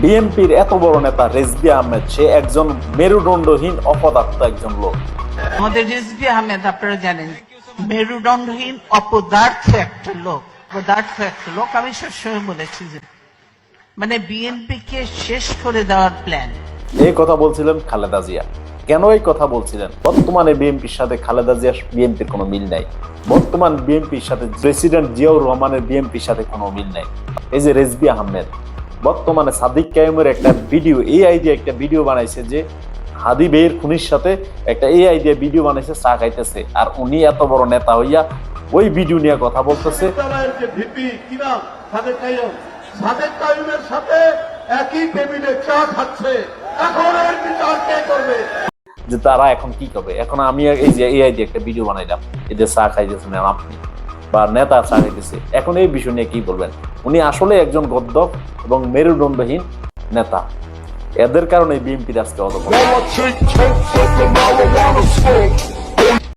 বিএনপির এত বড় নেতা রেজবি আহমেদ, সে একজন মেরুদণ্ডহীন অপদার্থ একজন লোক। আমাদের রেজবি আহমেদ আপনারা জানেন মেরুদণ্ডহীন অপদার্থ একটা লোক, আমি সবসময় বলেছি যে মানে বিএনপি কে শেষ করে দেওয়ার প্ল্যান। এই কথা বলছিলেন খালেদা জিয়া। কেন এই কথা বলছিলেন? বর্তমানে বিএনপির সাথে খালেদা জিয়ার বিএনপির কোনো মিল নাই। বর্তমান বিএনপির সাথে প্রেসিডেন্ট জিয়াউর রহমানের বিএনপির সাথে কোনো মিল নাই। এই যে রেজবি আহমেদ বর্তমানে সাদিক কায়েমের একটা ভিডিও, এআই দিয়ে একটা ভিডিও বানাইছে যে হাদি বের খুনির সাথে একটা এআই দিয়ে ভিডিও বানাইছে, চা খাইতেছে, আর উনি এত বড় নেতা হইয়া ওই ভিডিও নিয়ে কথা বলতেছে। সাদেক কাইমের সাথে একই টেবিলে চা খাচ্ছে, এখন এর বিচার কে করবে? যে তারা এখন কি করবে? এখন আমি এই যে এআই দিয়ে একটা ভিডিও বানাইলাম, এদের চা খাইতেছেন আপনি বা নেতা চা খাইতেছে, এখন এই বিষয় নিয়ে কি বলবেন? উনি আসলে একজন গদ্দপ এবং মেরুদণ্ডহীন নেতা। এদের কারণে বিএনপির আজকে অধপতন।